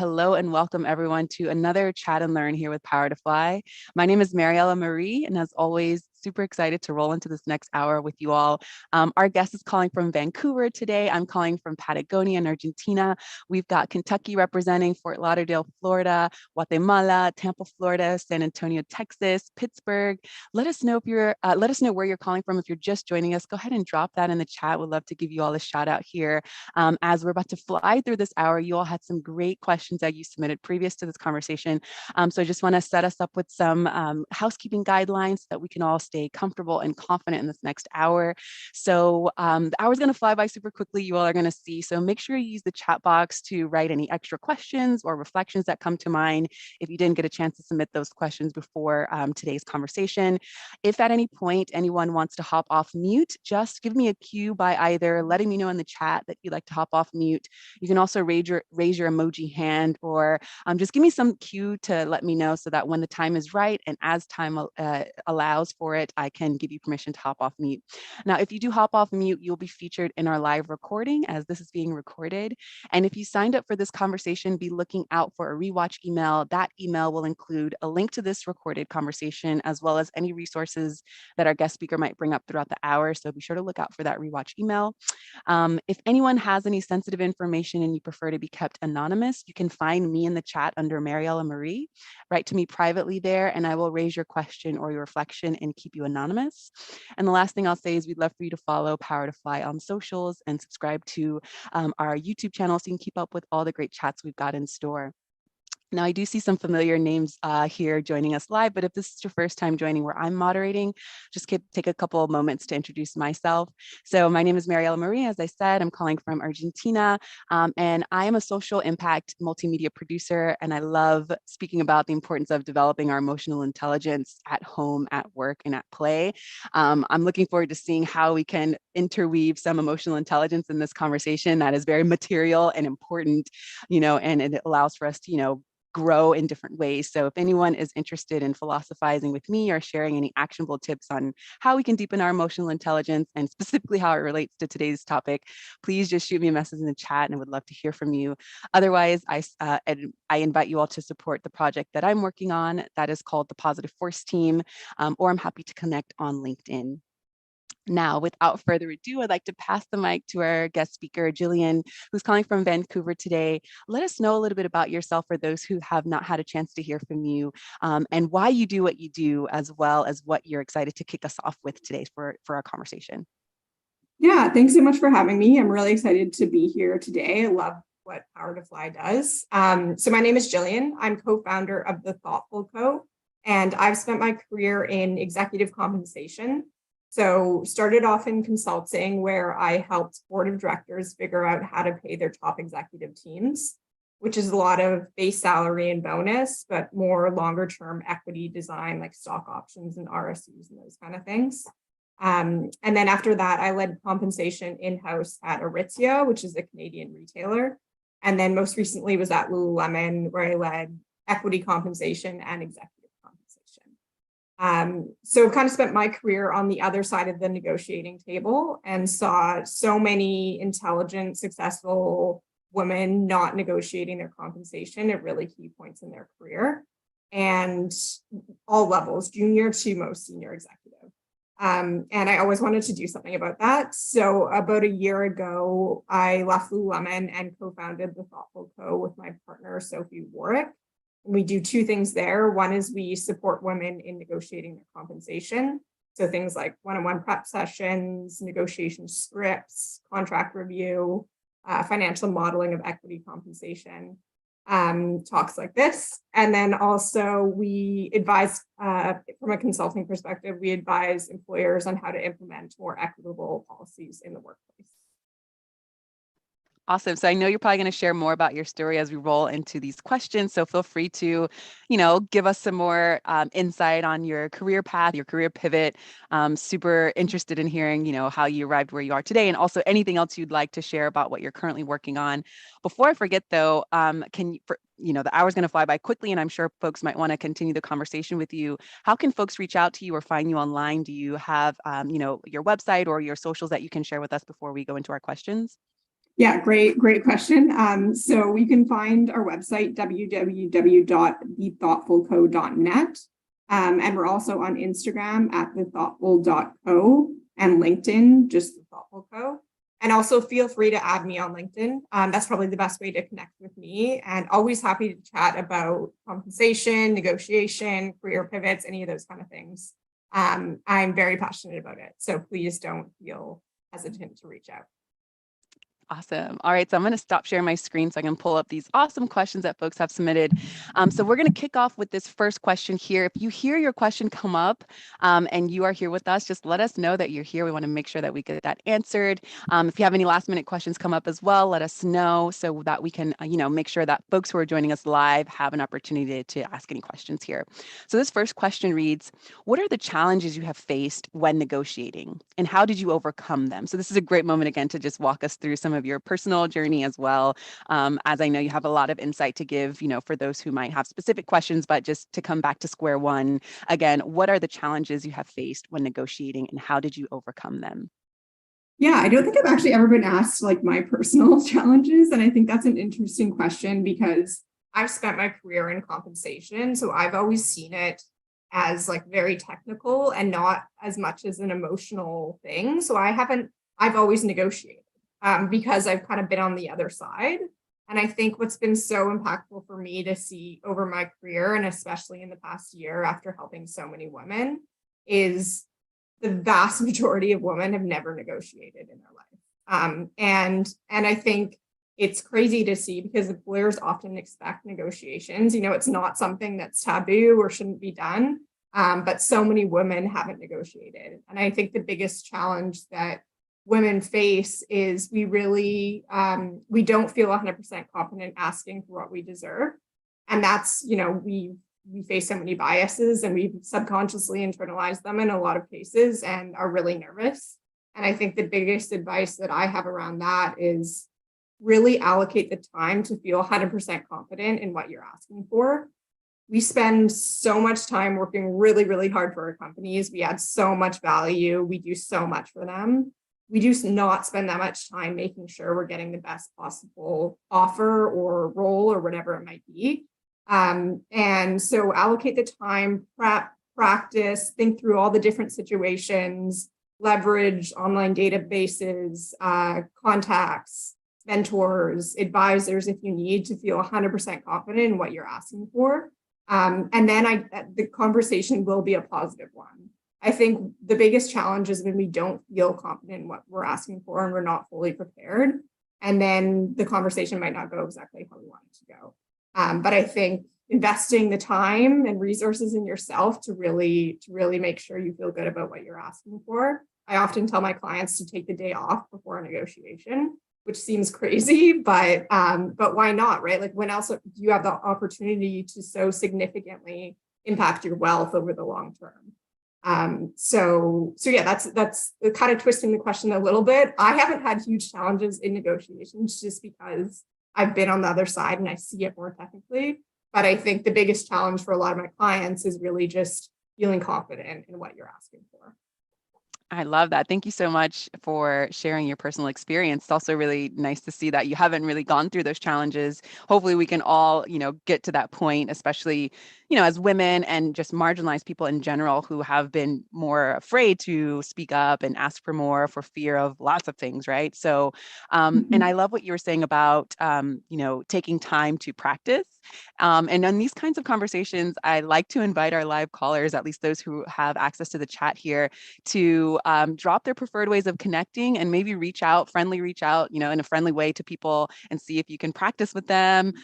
Hello and welcome everyone to another Chat and Learn here with Power to Fly. My name is Mariella Marie, and as always, super excited to roll into this next hour with you all. Our guest is calling from Vancouver today. I'm calling from Patagonia in Argentina. We've got Kentucky representing, Fort Lauderdale, Florida, Guatemala, Tampa, Florida, San Antonio, Texas, Pittsburgh. Let us know where you're calling from. If you're just joining us, go ahead and drop that in the chat. We'd love to give you all a shout out here. As we're about to fly through this hour, you all had some great questions that you submitted previous to this conversation. So I just want to set us up with some housekeeping guidelines so that we can all stay comfortable and confident in this next hour. So the hour's going to fly by super quickly. You all are going to see. So make sure you use the chat box to write any extra questions or reflections that come to mind if you didn't get a chance to submit those questions before today's conversation. If at any point anyone wants to hop off mute, just give me a cue by either letting me know in the chat that you'd like to hop off mute. You can also raise your emoji hand, or just give me some cue to let me know so that when the time is right and as time allows for it, I can give you permission to hop off mute. Now, if you do hop off mute, you'll be featured in our live recording as this is being recorded. And if you signed up for this conversation, be looking out for a rewatch email. That email will include a link to this recorded conversation, as well as any resources that our guest speaker might bring up throughout the hour. So be sure to look out for that rewatch email. If anyone has any sensitive information and you prefer to be kept anonymous, you can find me in the chat under Mariella Marie. Write to me privately there, and I will raise your question or your reflection and keep you anonymous. And the last thing I'll say is we'd love for you to follow Power to Fly on socials and subscribe to our YouTube channel so you can keep up with all the great chats we've got in store. Now, I do see some familiar names here joining us live, but if this is your first time joining where I'm moderating, just take a couple of moments to introduce myself. So my name is Mariella Marie. As I said, I'm calling from Argentina, and I am a social impact multimedia producer, and I love speaking about the importance of developing our emotional intelligence at home, at work, and at play. I'm looking forward to seeing how we can interweave some emotional intelligence in this conversation that is very material and important, and it allows for us to, grow in different ways. So if anyone is interested in philosophizing with me or sharing any actionable tips on how we can deepen our emotional intelligence and specifically how it relates to today's topic, please just shoot me a message in the chat and I would love to hear from you. Otherwise, I invite you all to support the project that I'm working on that is called the Positive Force Team, or I'm happy to connect on LinkedIn. Now, without further ado, I'd like to pass the mic to our guest speaker, Jillian, who's calling from Vancouver today. Let us know a little bit about yourself for those who have not had a chance to hear from you, and why you do what you do, as well as what you're excited to kick us off with today for our conversation. Yeah, thanks so much for having me. I'm really excited to be here today. I love what Power to Fly does. So my name is Jillian. I'm co-founder of The Thoughtful Co., and I've spent my career in executive compensation. So started off in consulting where I helped board of directors figure out how to pay their top executive teams, which is a lot of base salary and bonus, but more longer term equity design like stock options and RSUs and those kind of things. And then after that, I led compensation in-house at Aritzia, which is a Canadian retailer. And then most recently was at Lululemon, where I led equity compensation and executive compensation. So I've kind of spent my career on the other side of the negotiating table and saw so many intelligent, successful women not negotiating their compensation at really key points in their career, and all levels, junior to most senior executive. And I always wanted to do something about that. So about a year ago, I left Lululemon and co-founded The Thoughtful Co. with my partner, Sophie Warwick. And we do two things there. One is we support women in negotiating their compensation. So things like one-on-one prep sessions, negotiation scripts, contract review, financial modeling of equity compensation. Talks like this. And then also we advise, from a consulting perspective, we advise employers on how to implement more equitable policies in the workplace. Awesome. So I know you're probably going to share more about your story as we roll into these questions. So feel free to, give us some more insight on your career path, your career pivot. Super interested in hearing, how you arrived where you are today, and also anything else you'd like to share about what you're currently working on. Before I forget, though, the hour's going to fly by quickly, and I'm sure folks might want to continue the conversation with you. How can folks reach out to you or find you online? Do you have, your website or your socials that you can share with us before we go into our questions? Yeah, great question. So we can find our website, www.thethoughtfulco.net. And we're also on Instagram at thethoughtful.co and LinkedIn, just the Thoughtful Co. And also feel free to add me on LinkedIn. That's probably the best way to connect with me. And always happy to chat about compensation, negotiation, career pivots, any of those kind of things. I'm very passionate about it. So please don't feel hesitant to reach out. Awesome. All right, so I'm going to stop sharing my screen so I can pull up these awesome questions that folks have submitted. So we're going to kick off with this first question here. If you hear your question come up and you are here with us, just let us know that you're here. We want to make sure that we get that answered. If you have any last minute questions come up as well, let us know so that we can, make sure that folks who are joining us live have an opportunity to ask any questions here. So this first question reads, what are the challenges you have faced when negotiating and how did you overcome them? So this is a great moment again to just walk us through some of your personal journey as well. As I know you have a lot of insight to give, for those who might have specific questions, but just to come back to square one, again, what are the challenges you have faced when negotiating and how did you overcome them? Yeah, I don't think I've actually ever been asked like my personal challenges. And I think that's an interesting question because I've spent my career in compensation. So I've always seen it as like very technical and not as much as an emotional thing. So I've always negotiated because I've kind of been on the other side. And I think what's been so impactful for me to see over my career, and especially in the past year after helping so many women, is the vast majority of women have never negotiated in their life. And I think it's crazy to see because employers often expect negotiations. It's not something that's taboo or shouldn't be done. But so many women haven't negotiated. And I think the biggest challenge that women face is we don't feel 100% confident asking for what we deserve. And that's, we face so many biases and we subconsciously internalize them in a lot of cases and are really nervous. And I think the biggest advice that I have around that is really allocate the time to feel 100% confident in what you're asking for. We spend so much time working really, really hard for our companies. We add so much value. We do so much for them. We do not spend that much time making sure we're getting the best possible offer or role or whatever it might be. And so allocate the time, prep, practice, think through all the different situations, leverage online databases, contacts, mentors, advisors if you need to feel 100% confident in what you're asking for. And then the conversation will be a positive one. I think the biggest challenge is when we don't feel confident in what we're asking for and we're not fully prepared. And then the conversation might not go exactly how we want it to go. But I think investing the time and resources in yourself to really make sure you feel good about what you're asking for. I often tell my clients to take the day off before a negotiation, which seems crazy, but why not, right? Like when else do you have the opportunity to so significantly impact your wealth over the long term? So yeah, that's kind of twisting the question a little bit. I haven't had huge challenges in negotiations just because I've been on the other side and I see it more technically. But I think the biggest challenge for a lot of my clients is really just feeling confident in what you're asking for. I love that. Thank you so much for sharing your personal experience. It's also really nice to see that you haven't really gone through those challenges. Hopefully we can all, get to that point, especially, as women and just marginalized people in general who have been more afraid to speak up and ask for more for fear of lots of things, right? So, and I love what you were saying about, taking time to practice. And on these kinds of conversations, I like to invite our live callers, at least those who have access to the chat here, to drop their preferred ways of connecting and maybe friendly reach out, in a friendly way to people and see if you can practice with them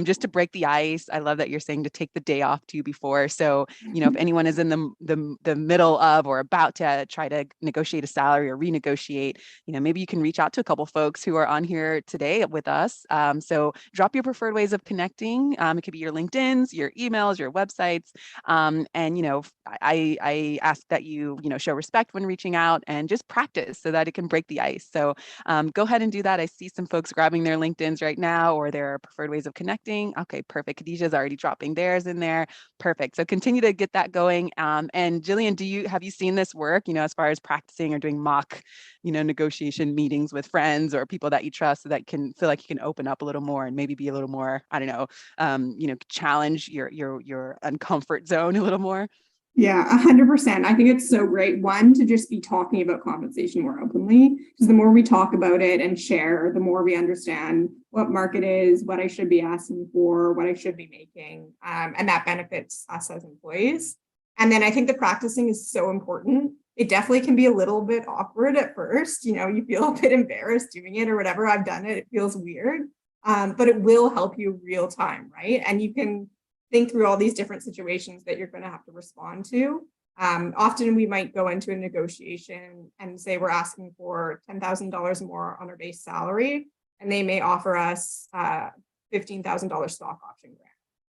just to break the ice. I love that you're saying to take the day off too before. So, if anyone is in the middle of or about to try to negotiate a salary or renegotiate, maybe you can reach out to a couple folks who are on here today with us. So drop your preferred ways of connecting. It could be your LinkedIn's, your emails, your websites. And, I ask that you, show respect when reaching reaching out and just practice so that it can break the ice. So go ahead and do that. I see some folks grabbing their LinkedIns right now or their preferred ways of connecting. Okay, perfect. Khadijah's already dropping theirs in there. Perfect. So continue to get that going. And Jillian, have you seen this work, as far as practicing or doing mock, negotiation meetings with friends or people that you trust so that can feel like you can open up a little more and maybe be a little more, I don't know, challenge your uncomfort zone a little more? Yeah, 100%. I think it's so great. One, to just be talking about compensation more openly, because the more we talk about it and share, the more we understand what market is, what I should be asking for, what I should be making, and that benefits us as employees. And then I think the practicing is so important. It definitely can be a little bit awkward at first. You feel a bit embarrassed doing it or whatever. I've done it. It feels weird, but it will help you real time, right? And you can think through all these different situations that you're going to have to respond to. Often we might go into a negotiation and say we're asking for $10,000 more on our base salary, and they may offer us $15,000 stock option grant.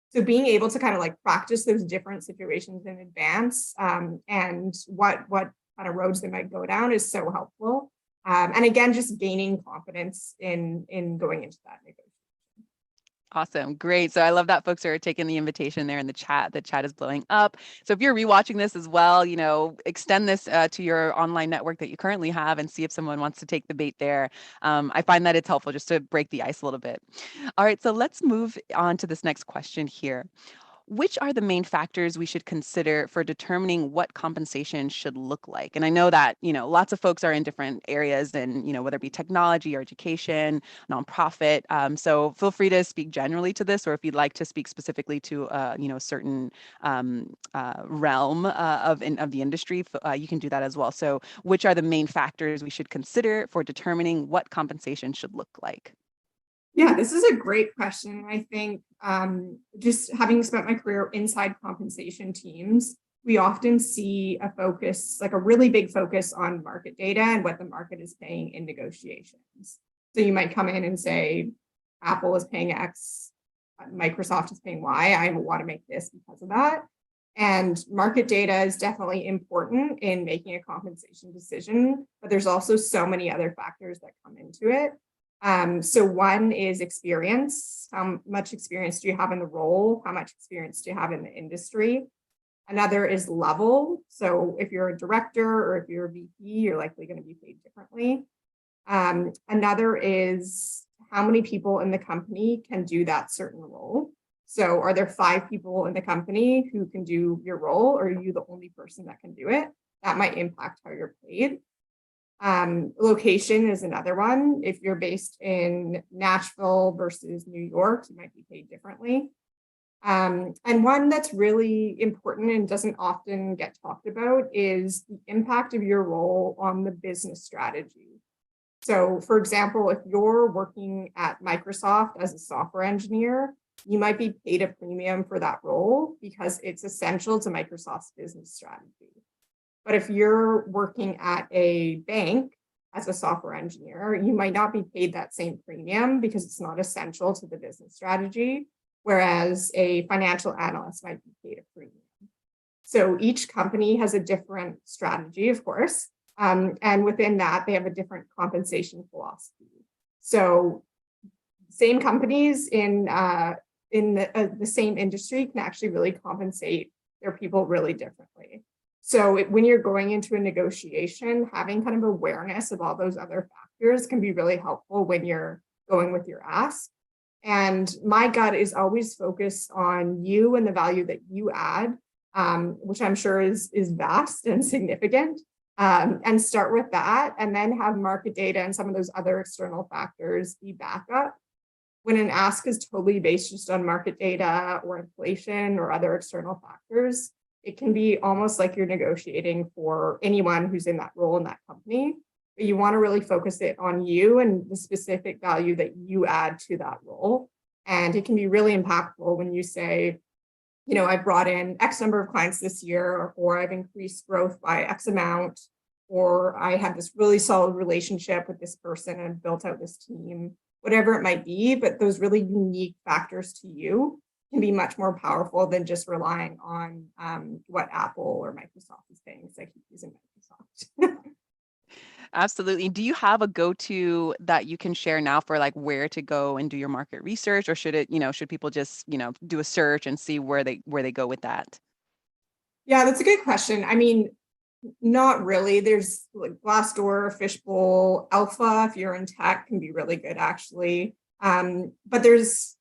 So being able to kind of like practice those different situations in advance and what kind of roads they might go down is so helpful. And again, just gaining confidence in going into that negotiation. Awesome. Great. So I love that folks are taking the invitation there in the chat. The chat is blowing up. So if you're rewatching this as well, extend this to your online network that you currently have and see if someone wants to take the bait there. I find that it's helpful just to break the ice a little bit. All right. So let's move on to this next question here. Which are the main factors we should consider for determining what compensation should look like? And I know that, lots of folks are in different areas and, whether it be technology or education, nonprofit. So feel free to speak generally to this, or if you'd like to speak specifically to, a certain realm of the industry, you can do that as well. So which are the main factors we should consider for determining what compensation should look like? Yeah, this is a great question. I think just having spent my career inside compensation teams, we often see a focus, like a really big focus on market data and what the market is paying in negotiations. So you might come in and say, Apple is paying X, Microsoft is paying Y, I want to make this because of that. And market data is definitely important in making a compensation decision, but there's also so many other factors that come into it. So one is experience. How much experience do you have in the role? How much experience do you have in the industry? Another is level. So if you're a director or if you're a VP, you're likely going to be paid differently. Another is how many people in the company can do that certain role. So are there 5 people in the company who can do your role, or are you the only person that can do it? That might impact how you're paid. Location is another one. If you're based in Nashville versus New York, you might be paid differently. And one that's really important and doesn't often get talked about is the impact of your role on the business strategy. So for example, if you're working at Microsoft as a software engineer, you might be paid a premium for that role because it's essential to Microsoft's business strategy. But if you're working at a bank as a software engineer, you might not be paid that same premium because it's not essential to the business strategy, whereas a financial analyst might be paid a premium. So each company has a different strategy, of course, and within that, they have a different compensation philosophy. So same companies in the same industry can actually really compensate their people really differently. So when you're going into a negotiation, having kind of awareness of all those other factors can be really helpful when you're going with your ask. And my gut is always focused on you and the value that you add, which I'm sure is vast and significant. And start with that, and then have market data and some of those other external factors be backup. When an ask is totally based just on market data or inflation or other external factors, it can be almost like you're negotiating for anyone who's in that role in that company. But you want to really focus it on you and the specific value that you add to that role. And it can be really impactful when you say, I brought in X number of clients this year, or I've increased growth by X amount, or I have this really solid relationship with this person and built out this team, whatever it might be. But those really unique factors to you can be much more powerful than just relying on what Apple or Microsoft is paying. So I keep using Microsoft. Absolutely. Do you have a go-to that you can share now for like where to go and do your market research, or should it, should people just, do a search and see where they go with that? Yeah, that's a good question. I mean, not really. There's like Glassdoor, Fishbowl, Alpha, if you're in tech, can be really good actually. But there's,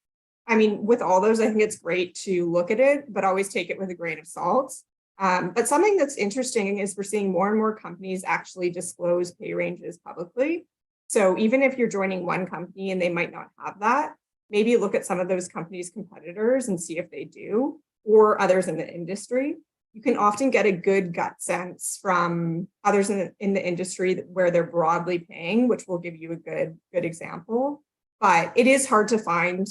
I mean, with all those, I think it's great to look at it, but always take it with a grain of salt. But something that's interesting is we're seeing more and more companies actually disclose pay ranges publicly. So even if you're joining one company and they might not have that, maybe look at some of those companies' competitors and see if they do, or others in the industry. You can often get a good gut sense from others in the industry where they're broadly paying, which will give you a good example. But it is hard to find,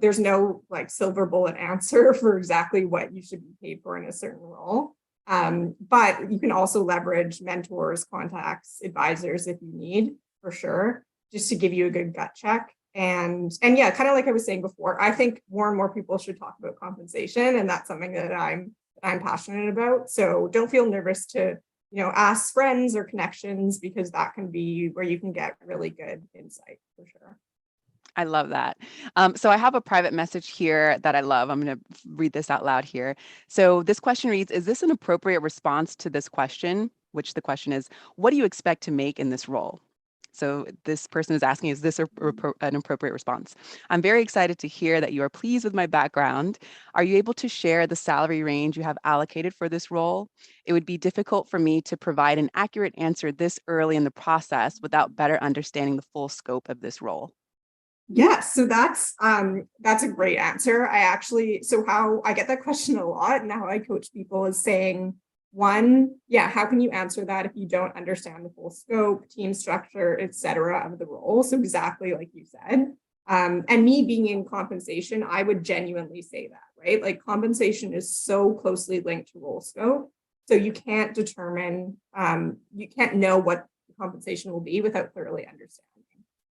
there's no like silver bullet answer for exactly what you should be paid for in a certain role. But you can also leverage mentors, contacts, advisors if you need, for sure, just to give you a good gut check. And yeah, kind of like I was saying before, I think more and more people should talk about compensation, and that's something that I'm passionate about. So don't feel nervous to, ask friends or connections, because that can be where you can get really good insight for sure. I love that. So I have a private message here that I love. I'm going to read this out loud here. So this question reads, is this an appropriate response to this question? Which the question is, what do you expect to make in this role? So this person is asking, is this an appropriate response? I'm very excited to hear that you are pleased with my background. Are you able to share the salary range you have allocated for this role? It would be difficult for me to provide an accurate answer this early in the process without better understanding the full scope of this role. Yeah, so that's a great answer. So how I get that question a lot, and how I coach people is saying, one, yeah, how can you answer that if you don't understand the full scope, team structure, et cetera, of the role? So exactly like you said. And me being in compensation, I would genuinely say that, right? Like compensation is so closely linked to role scope. So you can't determine, you can't know what the compensation will be without thoroughly understanding.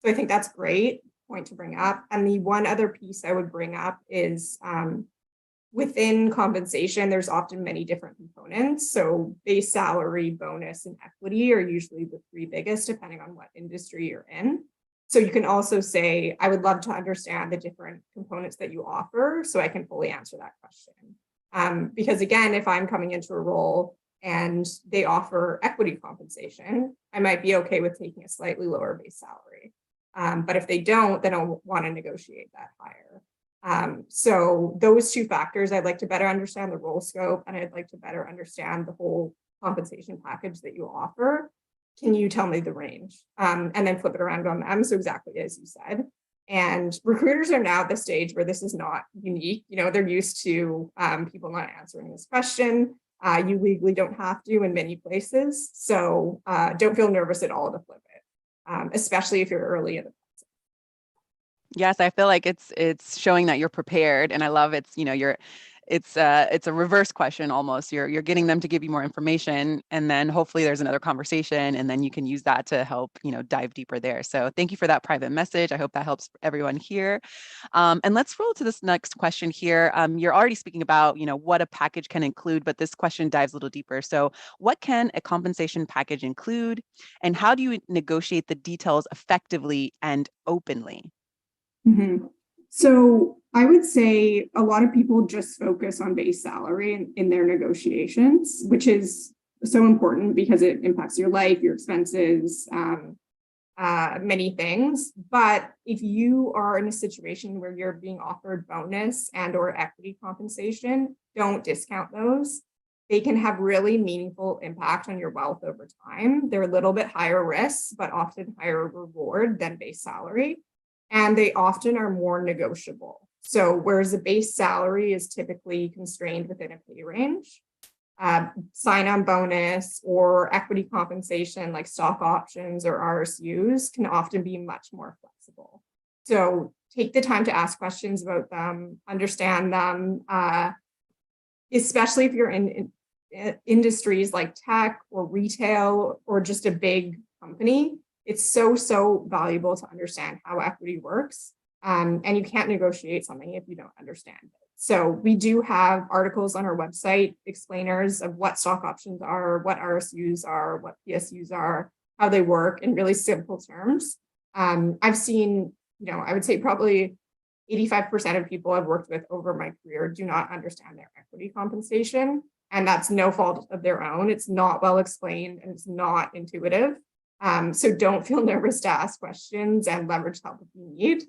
So I think that's great point to bring up. And the one other piece I would bring up is within compensation, there's often many different components. So base salary, bonus, and equity are usually the three biggest, depending on what industry you're in. So you can also say, I would love to understand the different components that you offer so I can fully answer that question. Because again, if I'm coming into a role and they offer equity compensation, I might be okay with taking a slightly lower base salary. But if they don't, then I'll want to negotiate that higher. So those two factors, I'd like to better understand the role scope, and I'd like to better understand the whole compensation package that you offer. Can you tell me the range? And then flip it around on them. So exactly as you said. And recruiters are now at the stage where this is not unique. They're used to people not answering this question. You legally don't have to in many places. So don't feel nervous at all to flip it. Especially if you're early in the process. Yes, I feel like it's showing that you're prepared, and I love it's a reverse question almost. You're getting them to give you more information, and then hopefully there's another conversation, and then you can use that to help dive deeper there. So thank you for that private message. I hope that helps everyone here. And let's roll to this next question here. You're already speaking about what a package can include, but this question dives a little deeper. So what can a compensation package include, and how do you negotiate the details effectively and openly? Mm-hmm. So I would say a lot of people just focus on base salary in their negotiations, which is so important because it impacts your life, your expenses, many things. But if you are in a situation where you're being offered bonus and or equity compensation, don't discount those. They can have really meaningful impact on your wealth over time. They're a little bit higher risk, but often higher reward than base salary. And they often are more negotiable. So whereas the base salary is typically constrained within a pay range, sign-on bonus or equity compensation like stock options or RSUs can often be much more flexible. So take the time to ask questions about them, understand them, especially if you're in industries like tech or retail or just a big company. It's so valuable to understand how equity works. And you can't negotiate something if you don't understand it. So we do have articles on our website, explainers of what stock options are, what RSUs are, what PSUs are, how they work in really simple terms. I've seen, I would say probably 85% of people I've worked with over my career do not understand their equity compensation. And that's no fault of their own. It's not well explained and it's not intuitive. So don't feel nervous to ask questions and leverage help if you need.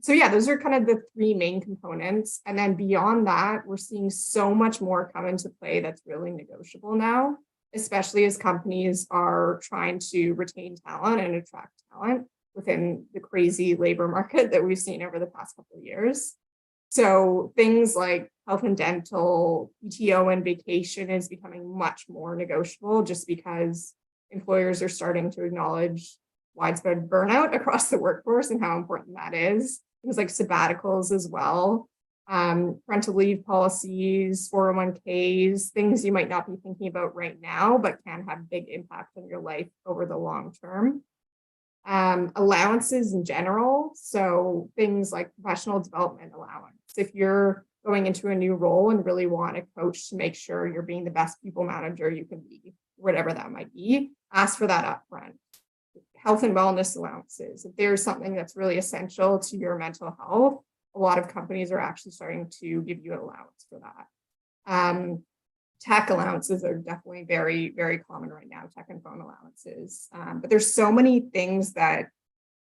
So yeah, those are kind of the three main components. And then beyond that, we're seeing so much more come into play that's really negotiable now, especially as companies are trying to retain talent and attract talent within the crazy labor market that we've seen over the past couple of years. So things like health and dental, PTO and vacation is becoming much more negotiable just because employers are starting to acknowledge widespread burnout across the workforce and how important that is. Things like sabbaticals as well, parental leave policies, 401ks, things you might not be thinking about right now, but can have big impact on your life over the long term. Allowances in general, so things like professional development allowance. If you're going into a new role and really want a coach to make sure you're being the best people manager you can be, whatever that might be, ask for that upfront. Health and wellness allowances. If there's something that's really essential to your mental health, a lot of companies are actually starting to give you an allowance for that. Tech allowances are definitely very, very common right now, tech and phone allowances. But there's so many things that,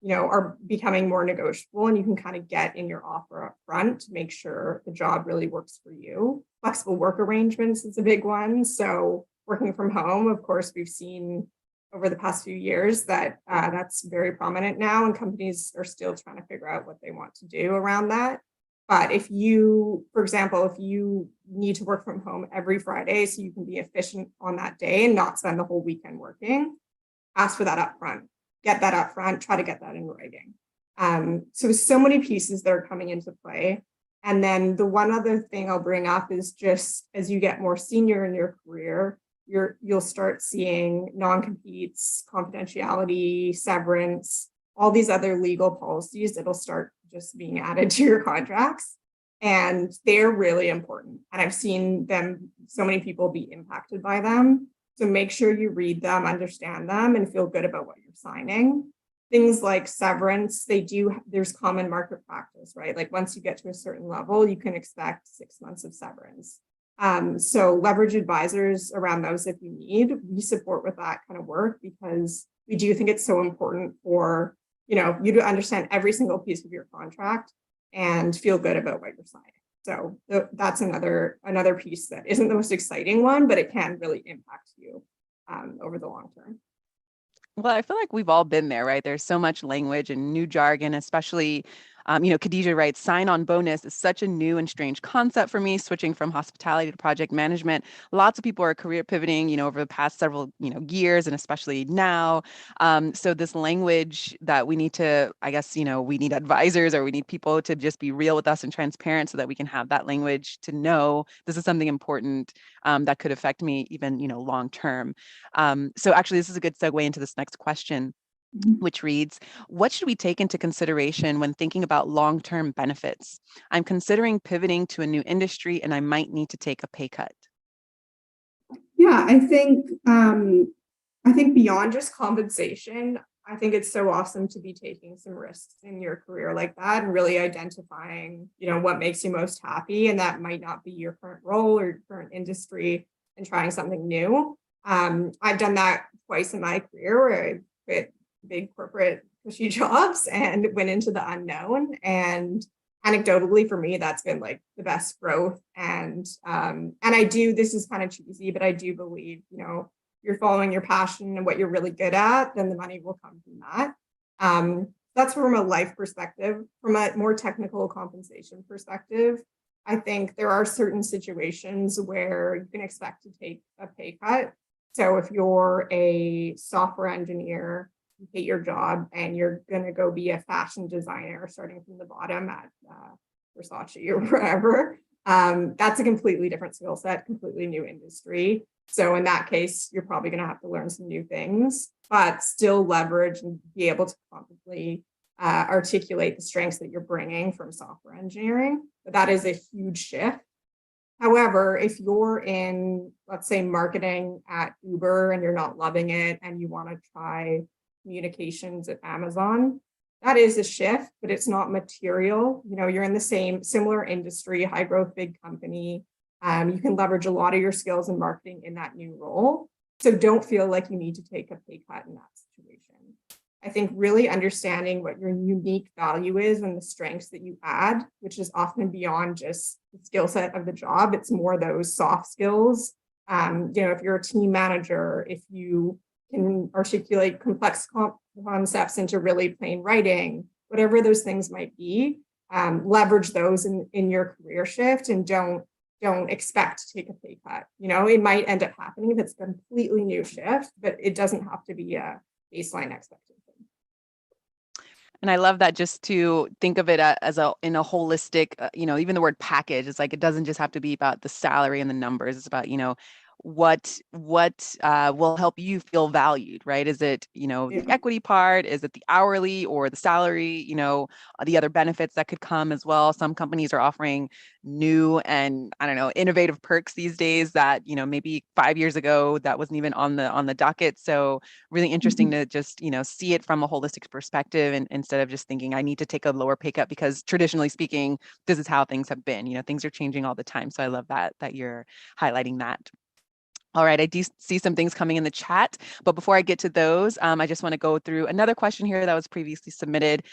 are becoming more negotiable and you can kind of get in your offer up front to make sure the job really works for you. Flexible work arrangements is a big one. So working from home, of course, we've seen over the past few years that that's very prominent now, and companies are still trying to figure out what they want to do around that. But if you, for example, if you need to work from home every Friday so you can be efficient on that day and not spend the whole weekend working, ask for that upfront. Get that upfront, try to get that in writing. So many pieces that are coming into play. And then the one other thing I'll bring up is just as you get more senior in your career, you'll start seeing non-competes, confidentiality, severance, all these other legal policies that'll start just being added to your contracts. And they're really important. And I've seen so many people be impacted by them. So make sure you read them, understand them, and feel good about what you're signing. Things like severance, there's common market practice, right? Like once you get to a certain level, you can expect 6 months of severance. So leverage advisors around those if you need. We support with that kind of work because we do think it's so important for you to understand every single piece of your contract and feel good about what you're signing. So that's another piece that isn't the most exciting one, but it can really impact you over the long term. Well, I feel like we've all been there, right? There's so much language and new jargon, especially, Khadija writes, sign-on bonus is such a new and strange concept for me, switching from hospitality to project management. Lots of people are career pivoting, over the past several, years, and especially now. So this language that we need to, I guess, we need advisors or we need people to just be real with us and transparent so that we can have that language to know this is something important that could affect me even, long term. So actually, this is a good segue into this next question, which reads, what should we take into consideration when thinking about long-term benefits? I'm considering pivoting to a new industry and I might need to take a pay cut. Yeah, I think beyond just compensation, I think it's so awesome to be taking some risks in your career like that and really identifying, what makes you most happy. And that might not be your current role or your current industry and trying something new. I've done that twice in my career where I quit big corporate cushy jobs and went into the unknown. And anecdotally for me, that's been like the best growth. And this is kind of cheesy, but I do believe, you're following your passion and what you're really good at, then the money will come from that. That's from a life perspective. From a more technical compensation perspective, I think there are certain situations where you can expect to take a pay cut. So if you're a software engineer, you hate your job and you're going to go be a fashion designer starting from the bottom at Versace or wherever, that's a completely different skill set, completely new industry. So in that case, you're probably going to have to learn some new things, but still leverage and be able to confidently articulate the strengths that you're bringing from software engineering. But that is a huge shift. However, if you're in, let's say, marketing at Uber and you're not loving it and you want to try communications at Amazon, that is a shift, but it's not material. You know, you're in the same similar industry, high growth, big company. You can leverage a lot of your skills in marketing in that new role. So don't feel like you need to take a pay cut in that situation. I think really understanding what your unique value is and the strengths that you add, which is often beyond just the skill set of the job. It's more those soft skills. You know, if you're a team manager, if you can articulate complex concepts into really plain writing, whatever those things might be, leverage those in your career shift and don't expect to take a pay cut. You know, it might end up happening if it's a completely new shift, but it doesn't have to be a baseline expectation. And I love that, just to think of it as in a holistic, you know, even the word package, it's like, it doesn't just have to be about the salary and the numbers. It's about, you know, what will help you feel valued, right? Is it, you know, the equity part? Is it the hourly or the salary? You know, the other benefits that could come as well. Some companies are offering new and, I don't know, innovative perks these days that, you know, maybe 5 years ago that wasn't even on the docket. So really interesting to just, you know, see it from a holistic perspective, and instead of just thinking I need to take a lower pay cut because traditionally speaking, this is how things have been. You know, things are changing all the time. So I love that you're highlighting that. All right, I do see some things coming in the chat, but before I get to those, I just want to go through another question here that was previously submitted,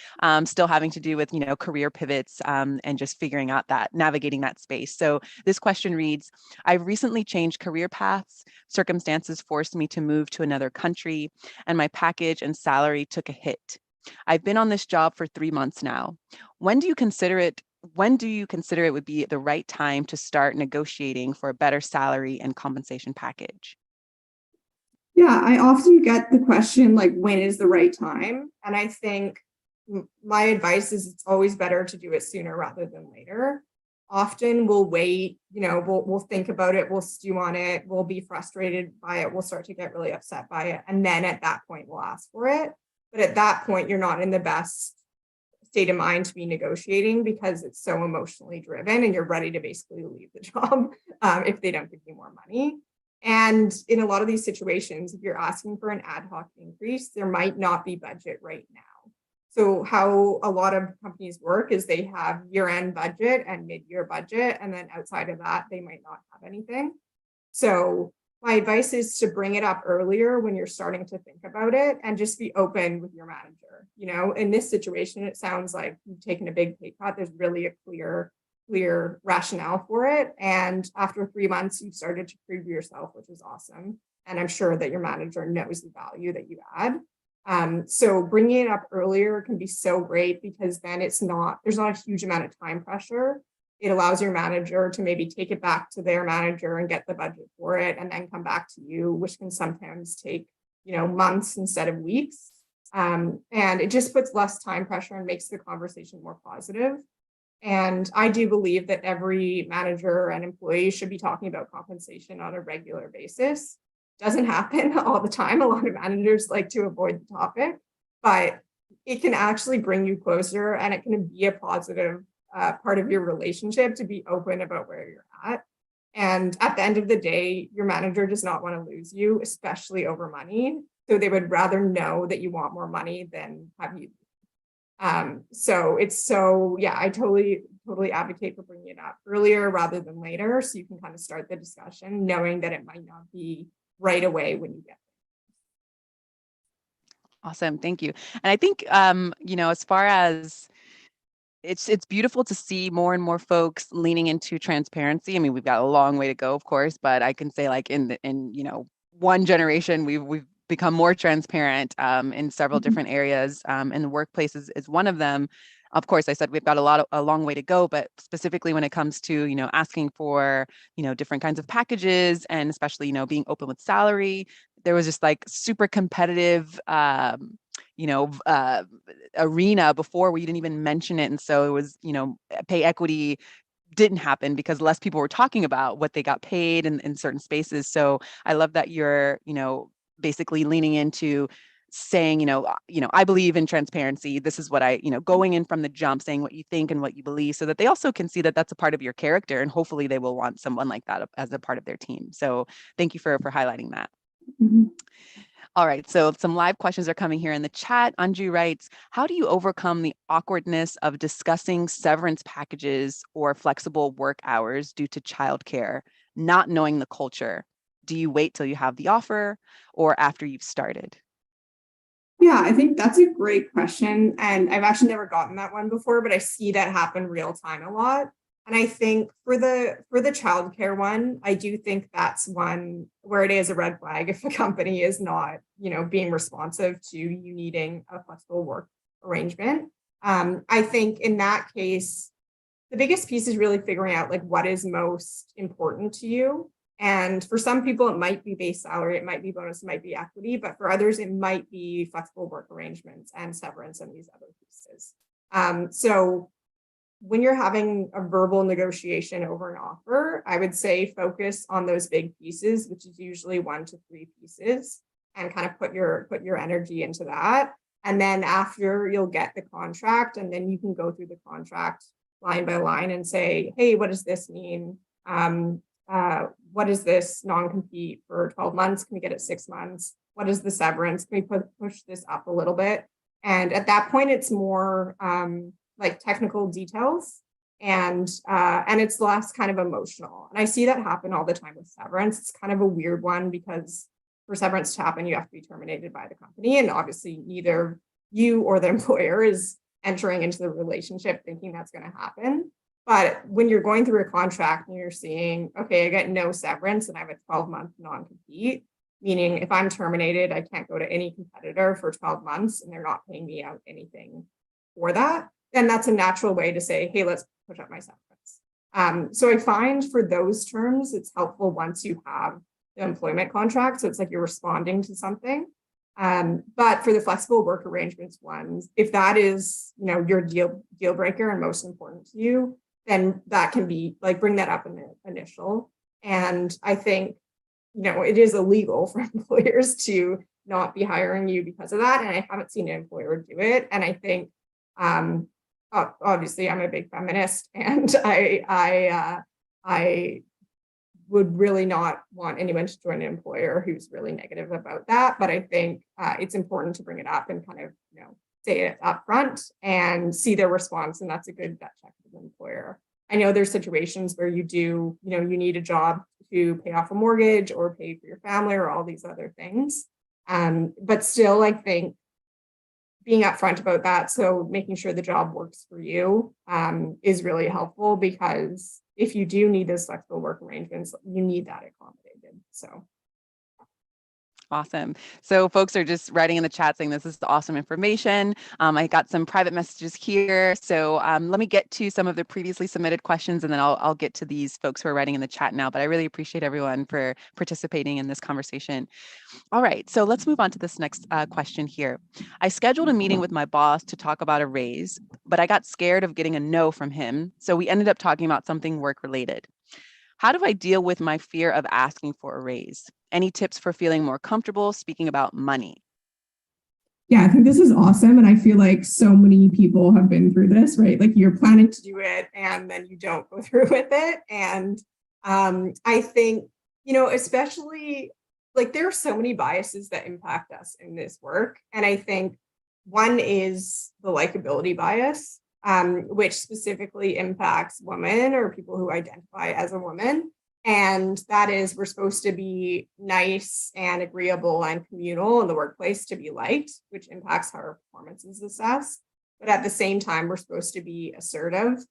still having to do with, you know, career pivots, and just figuring out that, navigating that space. So this question reads, I've recently changed career paths. Circumstances forced me to move to another country, and my package and salary took a hit. I've been on this job for 3 months now. When do you consider it would be the right time to start negotiating for a better salary and compensation package? Yeah, I often get the question, like, when is the right time? And I think my advice is it's always better to do it sooner rather than later. Often we'll wait, you know, we'll think about it, we'll stew on it, we'll be frustrated by it, we'll start to get really upset by it. And then at that point, we'll ask for it. But at that point, you're not in the best state of mind to be negotiating because it's so emotionally driven and you're ready to basically leave the job if they don't give you more money. And in a lot of these situations, if you're asking for an ad hoc increase, there might not be budget right now. So how a lot of companies work is they have year-end budget and mid-year budget, and then outside of that, they might not have anything. So my advice is to bring it up earlier when you're starting to think about it and just be open with your manager. You know, in this situation, it sounds like you've taken a big pay cut. There's really a clear rationale for it. And after 3 months, you've started to prove yourself, which is awesome. And I'm sure that your manager knows the value that you add. So bringing it up earlier can be so great because then there's not a huge amount of time pressure. It allows your manager to maybe take it back to their manager and get the budget for it and then come back to you, which can sometimes take, you know, months instead of weeks. And it just puts less time pressure and makes the conversation more positive. And I do believe that every manager and employee should be talking about compensation on a regular basis. Doesn't happen all the time. A lot of managers like to avoid the topic, but it can actually bring you closer and it can be a positive part of your relationship to be open about where you're at. And at the end of the day, your manager does not want to lose you, especially over money. So they would rather know that you want more money than have you. I totally advocate for bringing it up earlier rather than later. So you can kind of start the discussion knowing that it might not be right away when you get there. Awesome. Thank you. And I think, you know, as far as it's beautiful to see more and more folks leaning into transparency. I mean, we've got a long way to go, of course, but I can say, like, in you know, one generation, we've become more transparent in several different areas, and the workplace is one of them. Of course, I said we've got a long way to go, but specifically when it comes to, you know, asking for, you know, different kinds of packages and especially, you know, being open with salary, there was just like super competitive, you know, arena before where you didn't even mention it. And so it was, you know, pay equity didn't happen because less people were talking about what they got paid in certain spaces. So I love that you're, you know, basically leaning into saying, I believe in transparency. This is what going in from the jump, saying what you think and what you believe, so that they also can see that that's a part of your character, and hopefully they will want someone like that as a part of their team. So thank you for highlighting that. Mm-hmm. All right, so some live questions are coming here in the chat. Anju writes, how do you overcome the awkwardness of discussing severance packages or flexible work hours due to childcare, not knowing the culture? Do you wait till you have the offer or after you've started? Yeah, I think that's a great question. And I've actually never gotten that one before, but I see that happen real time a lot. And I think for the childcare one, I do think that's one where it is a red flag if a company is not, being responsive to you needing a flexible work arrangement. I think in that case, the biggest piece is really figuring out like what is most important to you. And for some people, it might be base salary, it might be bonus, it might be equity, but for others, it might be flexible work arrangements and severance and these other pieces. So when you're having a verbal negotiation over an offer, I would say focus on those big pieces, which is usually 1 to 3 pieces, and kind of put your energy into that. And then after, you'll get the contract, and then you can go through the contract line by line and say, hey, what does this mean? What is this non-compete for 12 months? Can we get it 6 months? What is the severance? Can we push this up a little bit? And at that point, it's more like technical details, and it's less kind of emotional. And I see that happen all the time with severance. It's kind of a weird one because for severance to happen, you have to be terminated by the company. And obviously neither you or the employer is entering into the relationship thinking that's going to happen. But when you're going through a contract and you're seeing, okay, I get no severance and I have a 12-month non-compete, meaning if I'm terminated, I can't go to any competitor for 12 months and they're not paying me out anything for that, then that's a natural way to say, hey, let's push up my severance. So I find for those terms, it's helpful once you have the employment contract. So it's like you're responding to something. But for the flexible work arrangements ones, if that is, your deal breaker and most important to you, then that can be like, bring that up in the initial. And I think, it is illegal for employers to not be hiring you because of that. And I haven't seen an employer do it. And I think, obviously I'm a big feminist, and I would really not want anyone to join an employer who's really negative about that. But I think it's important to bring it up and kind of, say it up front and see their response. And that's a good gut check with the employer. I know there's situations where you do, you need a job to pay off a mortgage or pay for your family or all these other things. But still, I think being upfront about that, so making sure the job works for you is really helpful, because if you do need those flexible work arrangements, you need that accommodated. So. Awesome. So folks are just writing in the chat saying this is awesome information. I got some private messages here. So let me get to some of the previously submitted questions, and then I'll get to these folks who are writing in the chat now. But I really appreciate everyone for participating in this conversation. All right, so let's move on to this next question here. I scheduled a meeting with my boss to talk about a raise, but I got scared of getting a no from him. So we ended up talking about something work related. How do I deal with my fear of asking for a raise? Any tips for feeling more comfortable speaking about money? Yeah, I think this is awesome. And I feel like so many people have been through this, right? Like you're planning to do it and then you don't go through with it. And I think, especially like there are so many biases that impact us in this work. And I think one is the likability bias, which specifically impacts women or people who identify as a woman. And that is, we're supposed to be nice and agreeable and communal in the workplace to be liked, which impacts how our performance is assessed. But at the same time, we're supposed to be assertive,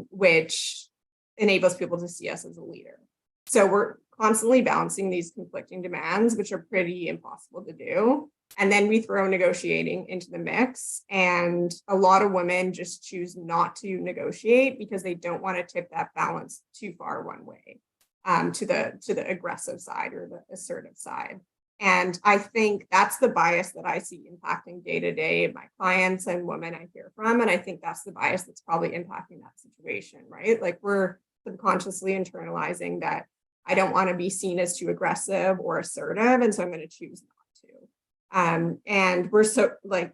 which enables people to see us as a leader. So we're constantly balancing these conflicting demands, which are pretty impossible to do. And then we throw negotiating into the mix. And a lot of women just choose not to negotiate because they don't want to tip that balance too far one way, to the aggressive side or the assertive side. And I think that's the bias that I see impacting day to day my clients and women I hear from. And I think that's the bias that's probably impacting that situation, right? Like we're subconsciously internalizing that I don't want to be seen as too aggressive or assertive. And so I'm going to choose not to. And we're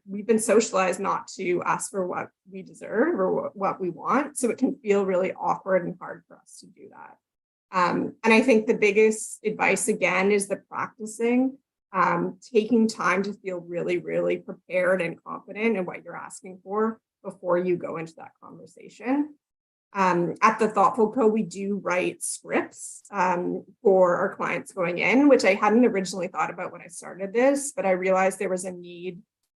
we've been socialized not to ask for what we deserve or what we want. So it can feel really awkward and hard for us to do that. And I think the biggest advice again is the practicing, taking time to feel really, really prepared and confident in what you're asking for before you go into that conversation. At the Thoughtful Co, we do write scripts for our clients going in, which I hadn't originally thought about when I started this, but I realized there was a need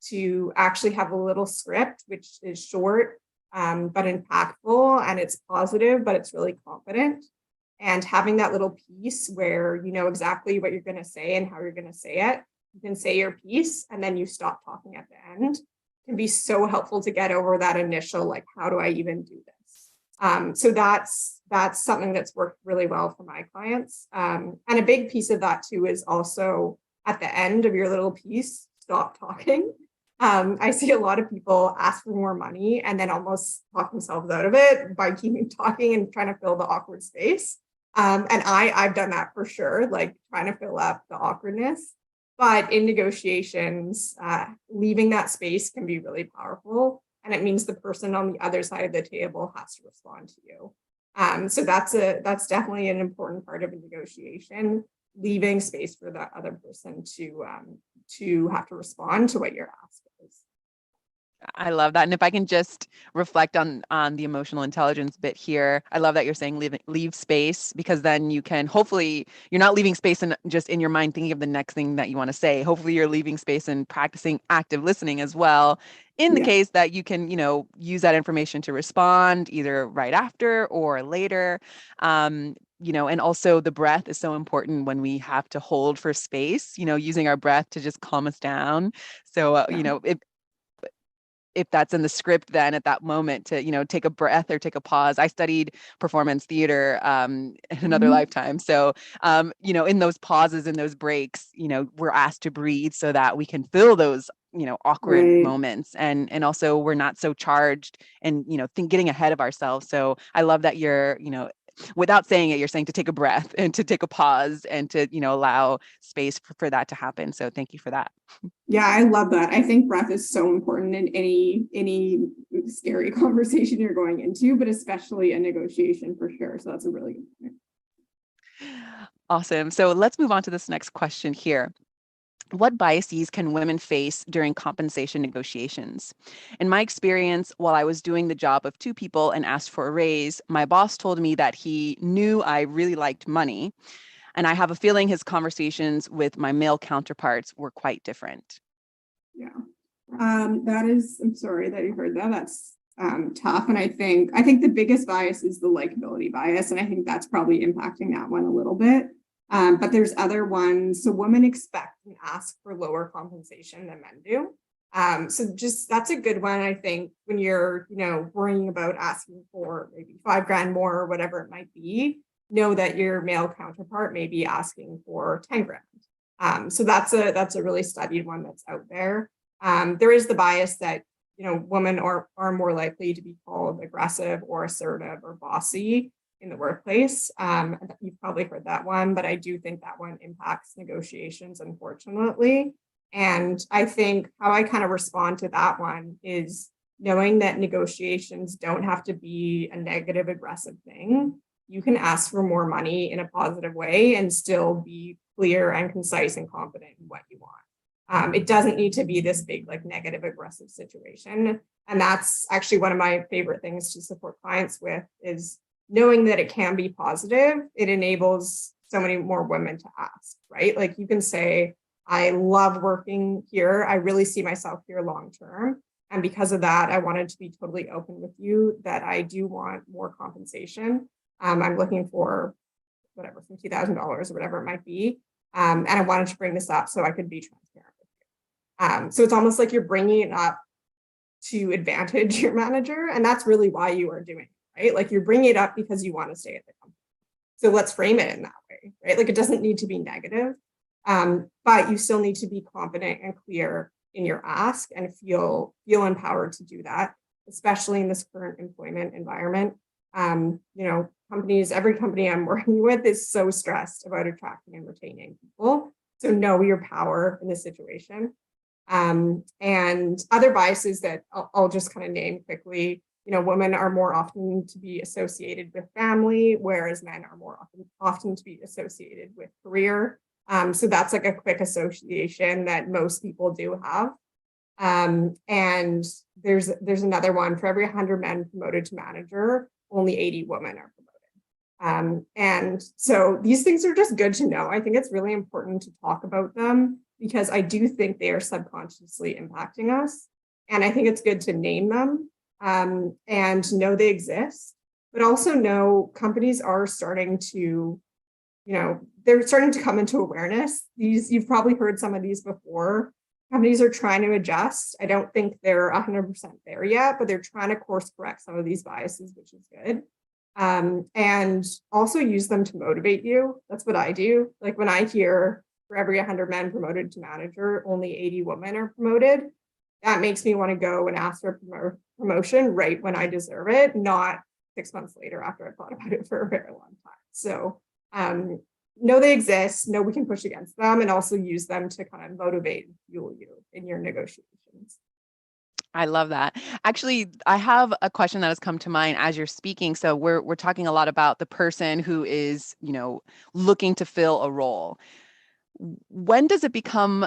to actually have a little script, which is short, but impactful, and it's positive, but it's really confident. And having that little piece where you know exactly what you're going to say and how you're going to say it, you can say your piece and then you stop talking at the end, can be so helpful to get over that initial, like, how do I even do this? So that's something that's worked really well for my clients. And a big piece of that too is also at the end of your little piece, stop talking. I see a lot of people ask for more money and then almost talk themselves out of it by keeping talking and trying to fill the awkward space. And I've done that for sure, like trying to fill up the awkwardness. But in negotiations, leaving that space can be really powerful. And it means the person on the other side of the table has to respond to you. So that's definitely an important part of a negotiation, leaving space for that other person to have to respond to what your ask is. I love that. And if I can just reflect on the emotional intelligence bit here, I love that you're saying leave space, because then you can, hopefully you're not leaving space and just in your mind thinking of the next thing that you want to say. Hopefully you're leaving space and practicing active listening as well, in the case that you can, use that information to respond either right after or later. And also the breath is so important when we have to hold for space, using our breath to just calm us down. So, if that's in the script, then at that moment to, take a breath or take a pause. I studied performance theater in another lifetime. So, in those pauses, in those breaks, we're asked to breathe so that we can fill those, awkward moments. And also we're not so charged and, getting ahead of ourselves. So I love that you're, without saying it, you're saying to take a breath and to take a pause and to, allow space for that to happen. So thank you for that. Yeah, I love that. I think breath is so important in any scary conversation you're going into, but especially a negotiation for sure. So that's a really good point. Awesome. So let's move on to this next question here. What biases can women face during compensation negotiations? In my experience, while I was doing the job of two people and asked for a raise, my boss told me that he knew I really liked money. And I have a feeling his conversations with my male counterparts were quite different. Yeah, I'm sorry that you heard that. That's tough. And I think the biggest bias is the likability bias. And I think that's probably impacting that one a little bit. But there's other ones. So women expect and ask for lower compensation than men do. So just that's a good one. I think when you're, worrying about asking for maybe $5,000 more or whatever it might be, know that your male counterpart may be asking for 10 grand. So that's a really studied one that's out there. There is the bias that, women are more likely to be called aggressive or assertive or bossy in the workplace. You've probably heard that one, but I do think that one impacts negotiations, unfortunately. And I think how I kind of respond to that one is knowing that negotiations don't have to be a negative, aggressive thing. You can ask for more money in a positive way and still be clear and concise and confident in what you want. It doesn't need to be this big, like, negative, aggressive situation. And that's actually one of my favorite things to support clients with, is knowing that it can be positive. It enables so many more women to ask, right? Like, you can say, I love working here. I really see myself here long term. And because of that, I wanted to be totally open with you that I do want more compensation. I'm looking for whatever, $50,000 or whatever it might be. And I wanted to bring this up so I could be transparent with you. So it's almost like you're bringing it up to advantage your manager. And that's really why you are doing it, right? Like, you're bringing it up because you want to stay at the company. So let's frame it in that way, right? Like, it doesn't need to be negative, but you still need to be confident and clear in your ask and feel empowered to do that, especially in this current employment environment. Every company I'm working with is so stressed about attracting and retaining people. So know your power in this situation. And other biases that I'll just kind of name quickly. Women are more often to be associated with family, whereas men are more often to be associated with career. So that's like a quick association that most people do have. And there's another one: for every 100 men promoted to manager, only 80 women are promoted. And so these things are just good to know. I think it's really important to talk about them because I do think they are subconsciously impacting us. And I think it's good to name them and know they exist, but also know companies are starting to, they're starting to come into awareness. You've probably heard some of these before. Companies are trying to adjust. I don't think they're 100% there yet, but they're trying to course correct some of these biases, which is good. And also use them to motivate you. That's what I do. Like when I hear for every 100 men promoted to manager, only 80 women are promoted, that makes me want to go and ask for promotion right when I deserve it, not 6 months later after I've thought about it for a very long time. So know they exist, know we can push against them, and also use them to kind of motivate and fuel you in your negotiations. I love that. Actually, I have a question that has come to mind as you're speaking. So we're talking a lot about the person who is, looking to fill a role. When does it become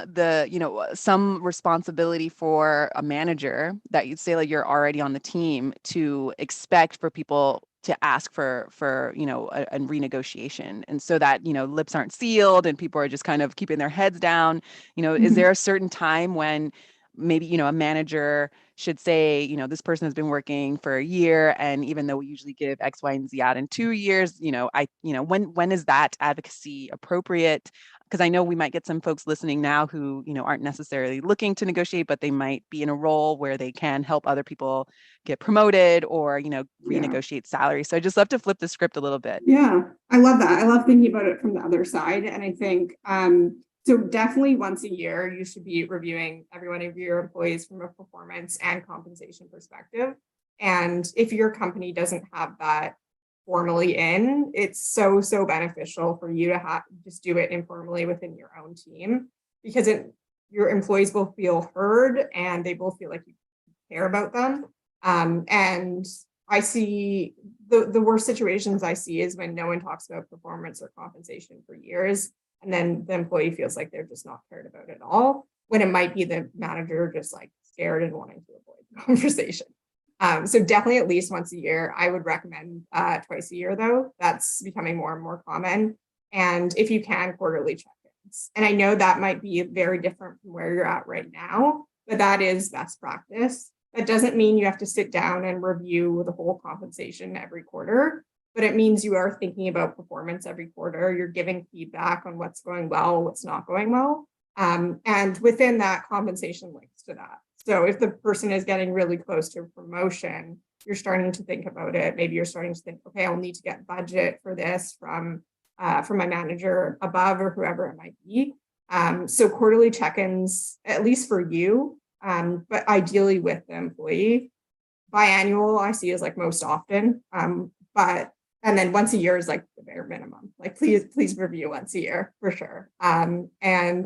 some responsibility for a manager that you'd say like you're already on the team to expect for people to ask for a renegotiation, and so that lips aren't sealed and people are just kind of keeping their heads down? Is there a certain time when maybe a manager should say, this person has been working for a year, and even though we usually give X, Y, and Z out in 2 years, when is that advocacy appropriate? Because I know we might get some folks listening now who, aren't necessarily looking to negotiate, but they might be in a role where they can help other people get promoted or, renegotiate salary. So I just love to flip the script a little bit. Yeah, I love that. I love thinking about it from the other side. And I think, so definitely once a year, you should be reviewing every one of your employees from a performance and compensation perspective. And if your company doesn't have that formally in, it's so beneficial for you to just do it informally within your own team, because your employees will feel heard and they will feel like you care about them. And I see the worst situations I see is when no one talks about performance or compensation for years, and then the employee feels like they're just not cared about at all, when it might be the manager just like scared and wanting to avoid the conversation. So definitely at least once a year. I would recommend twice a year, though. That's becoming more and more common. And if you can, quarterly check-ins. And I know that might be very different from where you're at right now, but that is best practice. That doesn't mean you have to sit down and review the whole compensation every quarter, but it means you are thinking about performance every quarter. You're giving feedback on what's going well, what's not going well. And within that, compensation links to that. So if the person is getting really close to a promotion, you're starting to think about it. Maybe you're starting to think, okay, I'll need to get budget for this from my manager above or whoever it might be. So quarterly check-ins, at least for you, but ideally with the employee. Biannual, I see is like most often, and then once a year is like the bare minimum. Like please review once a year for sure. And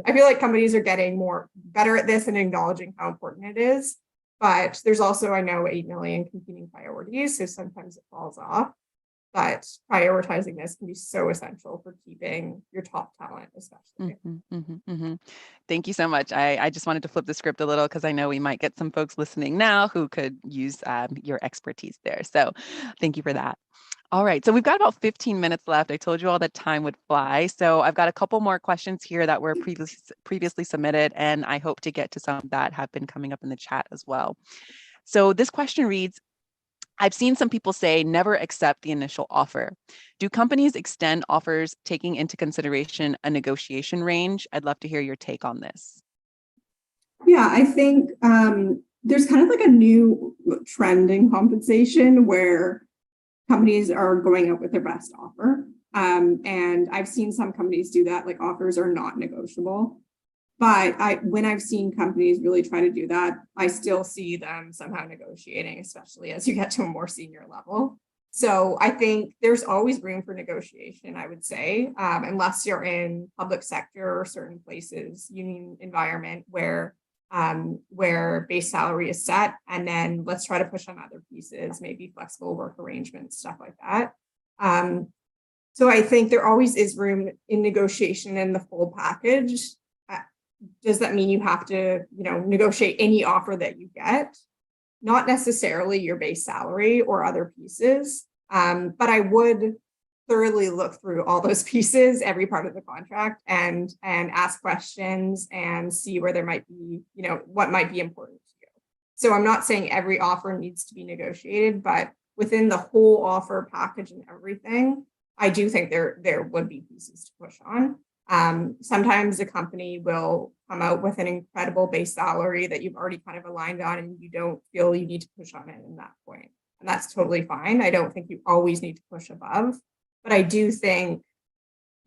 I feel like companies are getting better at this and acknowledging how important it is. But there's also, I know, 8 million competing priorities, so sometimes it falls off. But prioritizing this can be so essential for keeping your top talent, especially. Thank you so much. I just wanted to flip the script a little because I know we might get some folks listening now who could use your expertise there. So thank you for that. All right, so we've got about 15 minutes left. I told you all that time would fly. So I've got a couple more questions here that were previously submitted, and I hope to get to some that have been coming up in the chat as well. So this question reads, I've seen some people say never accept the initial offer. Do companies extend offers taking into consideration a negotiation range? I'd love to hear your take on this. Yeah, I think there's kind of like a new trend in compensation where companies are going out with their best offer. And I've seen some companies do that, like offers are not negotiable. But when I've seen companies really try to do that, I still see them somehow negotiating, especially as you get to a more senior level. So I think there's always room for negotiation, I would say, unless you're in public sector or certain places, union environment where where base salary is set, and then let's try to push on other pieces, maybe flexible work arrangements, stuff like that. So I think there always is room in negotiation in the full package. Does that mean you have to, negotiate any offer that you get? Not necessarily your base salary or other pieces, but I would thoroughly look through all those pieces, every part of the contract, and ask questions and see where there might be, what might be important to you. So I'm not saying every offer needs to be negotiated, but within the whole offer package and everything, I do think there would be pieces to push on. Sometimes a company will come out with an incredible base salary that you've already kind of aligned on, and you don't feel you need to push on it in that point. And that's totally fine. I don't think you always need to push above, but I do think,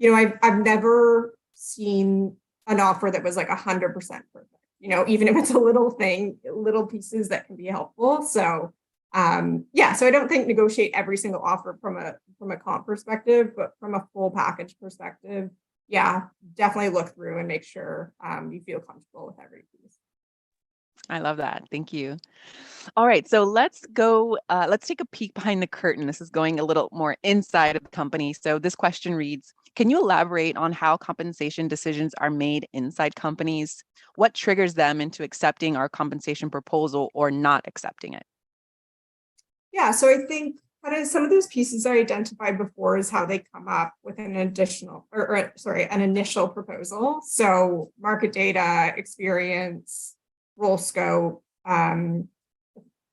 I've never seen an offer that was like 100% perfect, even if it's a little thing, little pieces that can be helpful. So so I don't think negotiate every single offer from a comp perspective, but from a full package perspective, definitely look through and make sure you feel comfortable with every piece. I love that. Thank you. All right, so let's take a peek behind the curtain. This is going a little more inside of the company. So this question reads, can you elaborate on how compensation decisions are made inside companies? What triggers them into accepting our compensation proposal or not accepting it? Yeah, so I think kind of some of those pieces I identified before is how they come up with an an initial proposal. So market data, experience, role scope,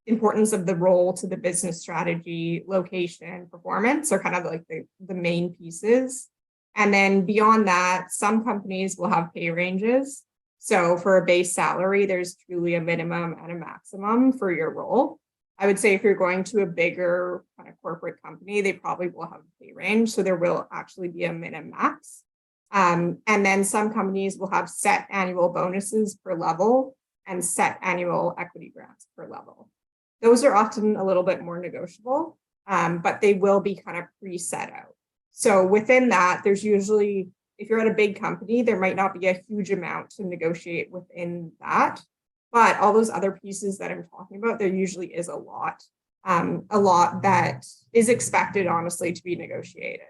importance of the role to the business strategy, location, performance are kind of like the main pieces. And then beyond that, some companies will have pay ranges. So for a base salary, there's truly a minimum and a maximum for your role. I would say if you're going to a bigger kind of corporate company, they probably will have a pay range. So there will actually be a min and max. And then some companies will have set annual bonuses per level and set annual equity grants per level. Those are often a little bit more negotiable, but they will be kind of pre-set out. So within that, there's usually, if you're at a big company, there might not be a huge amount to negotiate within that. But all those other pieces that I'm talking about, there usually is a lot that is expected, honestly, to be negotiated.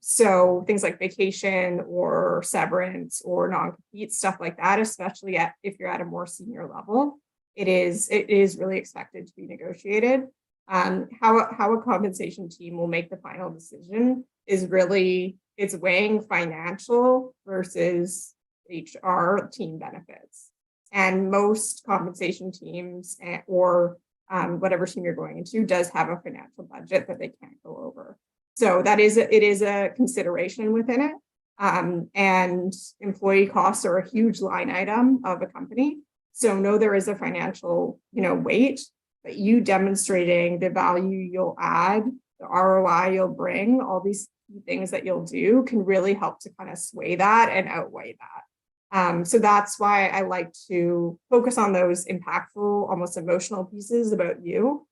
So things like vacation or severance or non-compete, stuff like that, especially if you're at a more senior level, it is really expected to be negotiated. How a compensation team will make the final decision is really, it's weighing financial versus HR team benefits. And most compensation teams or whatever team you're going into does have a financial budget that they can't go over. So it is a consideration within it. And employee costs are a huge line item of a company. So no, there is a financial, weight, but you demonstrating the value you'll add, the ROI you'll bring, all these things that you'll do can really help to kind of sway that and outweigh that. So that's why I like to focus on those impactful, almost emotional pieces about you,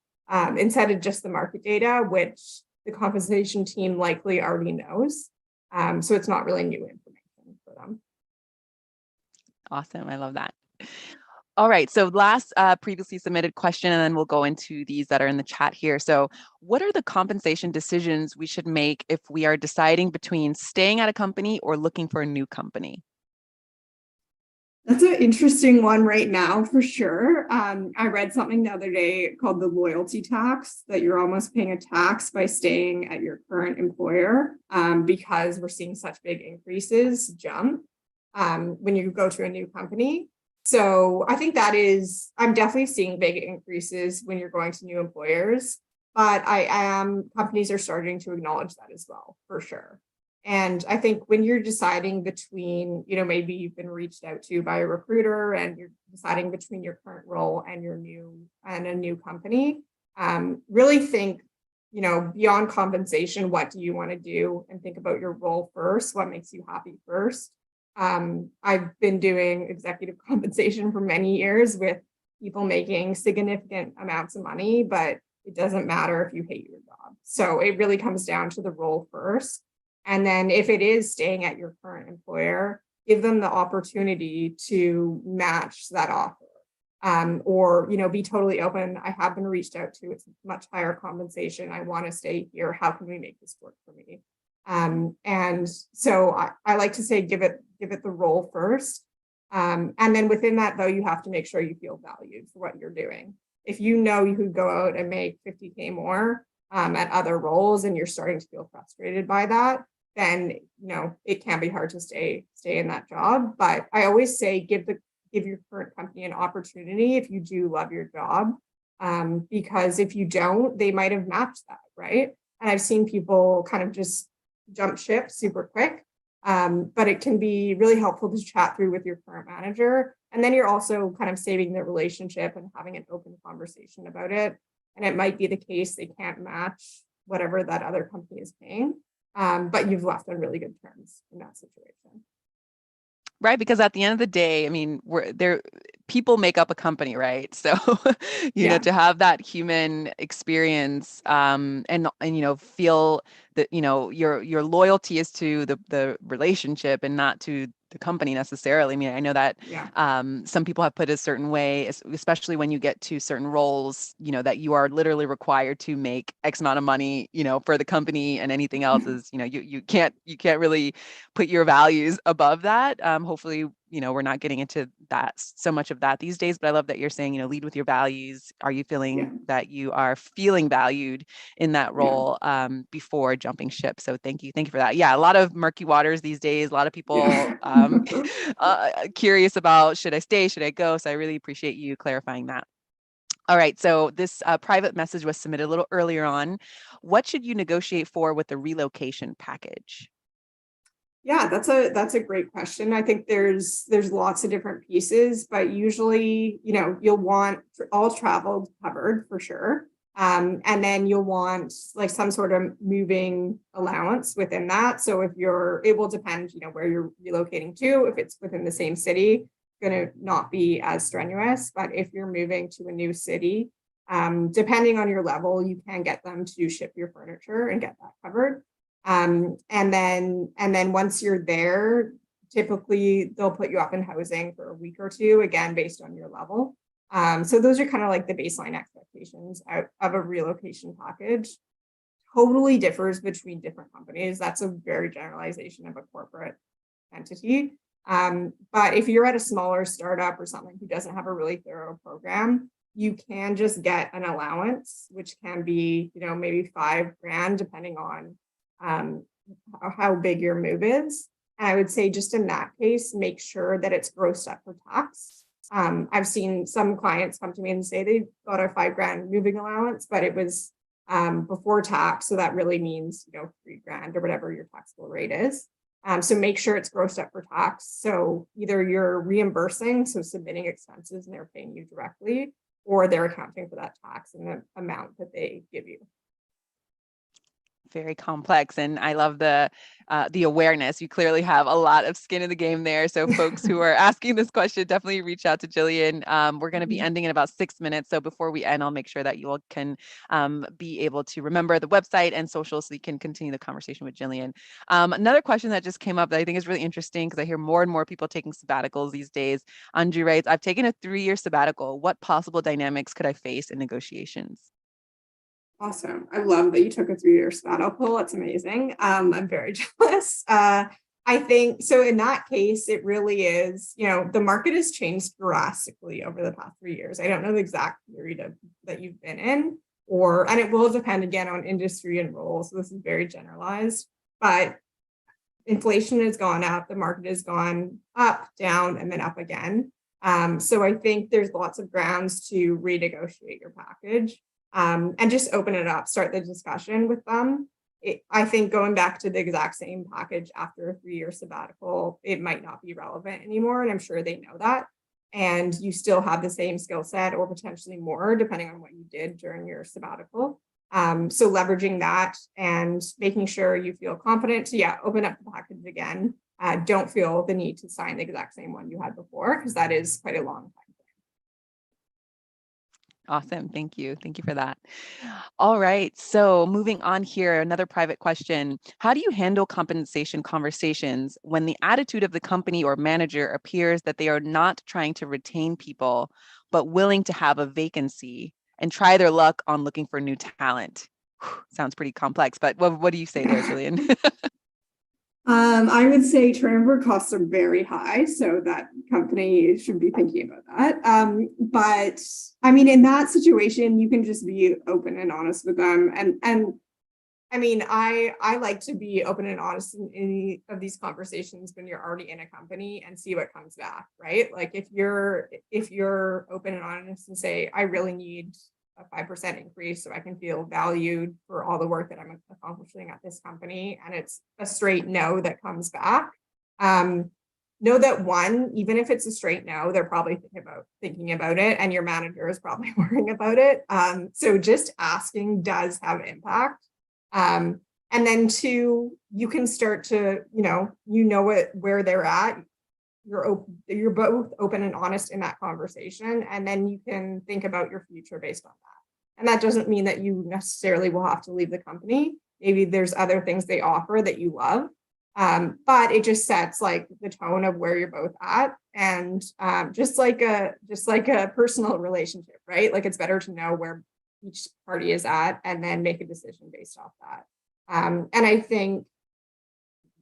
instead of just the market data, which the compensation team likely already knows. So it's not really new information for them. Awesome. I love that. All right. So last previously submitted question, and then we'll go into these that are in the chat here. So what are the compensation decisions we should make if we are deciding between staying at a company or looking for a new company? That's an interesting one right now, for sure. I read something the other day called the loyalty tax, that you're almost paying a tax by staying at your current employer because we're seeing such big increases when you go to a new company. So I think I'm definitely seeing big increases when you're going to new employers, but companies are starting to acknowledge that as well, for sure. And I think when you're deciding between, maybe you've been reached out to by a recruiter and you're deciding between your current role and a new company, really think, beyond compensation, what do you want to do, and think about your role first, what makes you happy first. I've been doing executive compensation for many years with people making significant amounts of money, but it doesn't matter if you hate your job. So it really comes down to the role first. And then if it is staying at your current employer, give them the opportunity to match that offer. Or, be totally open. I have been reached out to, it's much higher compensation. I want to stay here. How can we make this work for me? And so I like to say, give it the role first. And then within that, though, you have to make sure you feel valued for what you're doing. If you know you could go out and make 50K more at other roles and you're starting to feel frustrated by that, then, it can be hard to stay in that job. But I always say, give your current company an opportunity if you do love your job, because if you don't, they might have matched that, right? And I've seen people kind of just jump ship super quick, but it can be really helpful to chat through with your current manager. And then you're also kind of saving the relationship and having an open conversation about it. And it might be the case they can't match whatever that other company is paying, but you've left on really good terms in that situation. Right, because at the end of the day, I mean, people make up a company, right? So, to have that human experience, and feel that, your loyalty is to the relationship and not to the company necessarily. I mean, I know that some people have put it a certain way, especially when you get to certain roles, that you are literally required to make X amount of money, for the company, and anything else is, you can't really put your values above that. Hopefully, we're not getting into that so much of that these days, but I love that you're saying, lead with your values. Are you feeling that you are feeling valued in that role before jumping ship? So thank you for that. Yeah, a lot of murky waters these days. A lot of people curious about, should I stay, should I go? So I really appreciate you clarifying that. All right, so this private message was submitted a little earlier on. What should you negotiate for with the relocation package? Yeah, that's a great question. I think there's lots of different pieces, but usually, you'll want all travel covered for sure. And then you'll want like some sort of moving allowance within that. So it will depend, where you're relocating to. If it's within the same city, going to not be as strenuous. But if you're moving to a new city, depending on your level, you can get them to ship your furniture and get that covered. And then once you're there, typically they'll put you up in housing for a week or two, again, based on your level. So those are kind of like the baseline expectations of a relocation package. Totally differs between different companies. That's a very generalization of a corporate entity. But if you're at a smaller startup or something who doesn't have a really thorough program, you can just get an allowance, which can be, maybe $5,000, depending on how big your move is. And I would say just in that case, make sure that it's grossed up for tax. I've seen some clients come to me and say they got a $5,000 moving allowance, but it was before tax. So that really means, $3,000 or whatever your taxable rate is. So make sure it's grossed up for tax. So either you're reimbursing, so submitting expenses and they're paying you directly, or they're accounting for that tax and the amount that they give you. Very complex, and I love the awareness. You clearly have a lot of skin in the game there. So folks who are asking this question, definitely reach out to Jillian. We're going to be ending in about 6 minutes. So before we end, I'll make sure that you all can be able to remember the website and social so you can continue the conversation with Jillian. Another question that just came up that I think is really interesting, because I hear more and more people taking sabbaticals these days. Anju writes, I've taken a 3-year sabbatical. What possible dynamics could I face in negotiations? Awesome. I love that you took a 3-year sabbatical. That's amazing. I'm very jealous. I think so. In that case, it really is, the market has changed drastically over the past 3 years. I don't know the exact period that you've been in, and it will depend again on industry and role. So this is very generalized, but inflation has gone up, the market has gone up, down, and then up again. So I think there's lots of grounds to renegotiate your package. And just open it up, start the discussion with them. I think going back to the exact same package after a 3-year sabbatical, it might not be relevant anymore. And I'm sure they know that. And you still have the same skill set or potentially more, depending on what you did during your sabbatical. So leveraging that and making sure you feel confident to, open up the package again. Don't feel the need to sign the exact same one you had before, because that is quite a long time. Awesome. Thank you. Thank you for that. All right. So moving on here, another private question. How do you handle compensation conversations when the attitude of the company or manager appears that they are not trying to retain people, but willing to have a vacancy and try their luck on looking for new talent? Sounds pretty complex, but what do you say there, Jillian? I would say turnover costs are very high, so that company should be thinking about that. But I mean, in that situation, you can just be open and honest with them. And I mean, I like to be open and honest in any of these conversations when you're already in a company and see what comes back, right? Like if you're open and honest and say, I really need a 5% increase so I can feel valued for all the work that I'm accomplishing at this company, and it's a straight no that comes back. Know that one, even if it's a straight no, they're probably thinking about it, and your manager is probably worrying about it. So just asking does have impact. And then two, you can start to, where they're at. You're both open and honest in that conversation, and then you can think about your future based on that. And that doesn't mean that you necessarily will have to leave the company. Maybe there's other things they offer that you love, but it just sets like the tone of where you're both at, and just like a personal relationship, right? Like it's better to know where each party is at and then make a decision based off that. And I think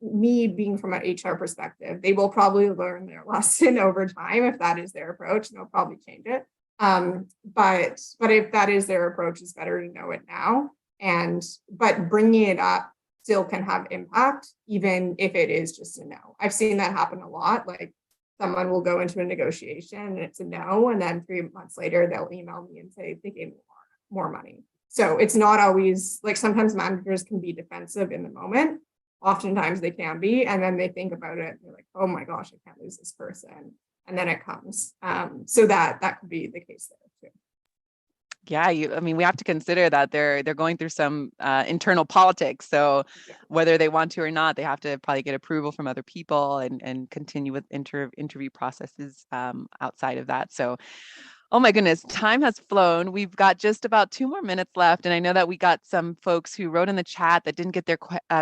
me being from an HR perspective, they will probably learn their lesson over time. If that is their approach, they'll probably change it. But if that is their approach, it's better to know it now. But bringing it up still can have impact, even if it is just a no. I've seen that happen a lot. Like someone will go into a negotiation and it's a no, and then 3 months later they'll email me and say they gave me more money. So it's not always like, sometimes managers can be defensive in the moment. Oftentimes they can be, and then they think about it. They're like, oh my gosh, I can't lose this person. And then it comes. So that could be the case there too. Yeah, we have to consider that they're going through some internal politics. So whether they want to or not, they have to probably get approval from other people and continue with interview processes outside of that. So, oh my goodness, time has flown. We've got just about 2 more minutes left. And I know that we got some folks who wrote in the chat that didn't get their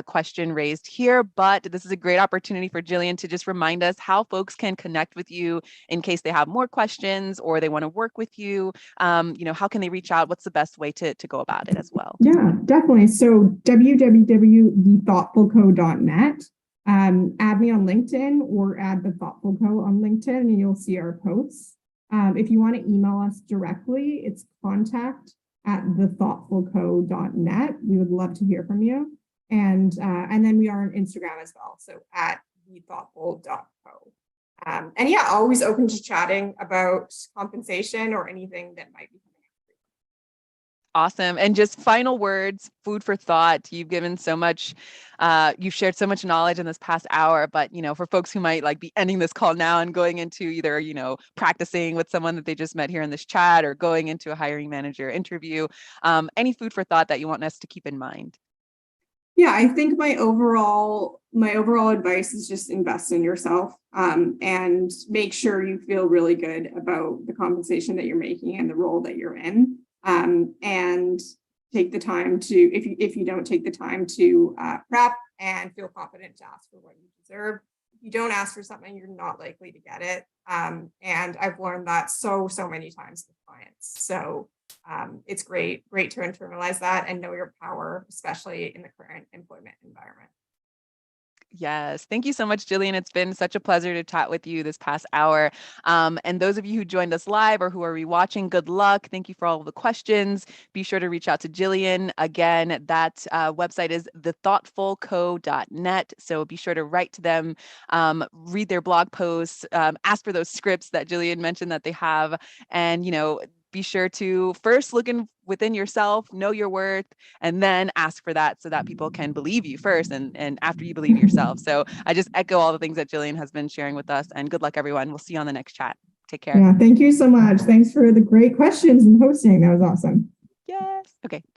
question raised here, but this is a great opportunity for Jillian to just remind us how folks can connect with you in case they have more questions or they want to work with you. How can they reach out? What's the best way to go about it as well? Yeah, definitely. So www.thethoughtfulco.net. Add me on LinkedIn or add The Thoughtful Co on LinkedIn and you'll see our posts. If you want to email us directly, it's contact@thethoughtfulco.net. We would love to hear from you. And then we are on Instagram as well. So @thethoughtful.co. And yeah, always open to chatting about compensation or anything that might be coming up. Awesome. And just final words, food for thought. You've given so much, you've shared so much knowledge in this past hour, but, for folks who might be ending this call now and going into either, practicing with someone that they just met here in this chat or going into a hiring manager interview, any food for thought that you want us to keep in mind? Yeah, I think my overall advice is just invest in yourself, and make sure you feel really good about the compensation that you're making and the role that you're in. And take the time to, if you don't take the time to prep and feel confident to ask for what you deserve. If you don't ask for something, you're not likely to get it. And I've learned that so many times with clients. So it's great to internalize that and know your power, especially in the current employment environment. Yes. Thank you so much, Jillian. It's been such a pleasure to chat with you this past hour. And those of you who joined us live or who are rewatching, good luck. Thank you for all of the questions. Be sure to reach out to Jillian. Again, that website is thethoughtfulco.net. So be sure to write to them, read their blog posts, ask for those scripts that Jillian mentioned that they have, and, be sure to first look within yourself, know your worth, and then ask for that so that people can believe you first and after you believe yourself. So I just echo all the things that Jillian has been sharing with us, and good luck, everyone. We'll see you on the next chat. Take care. Yeah, thank you so much. Thanks for the great questions and hosting. That was awesome. Yes. Okay.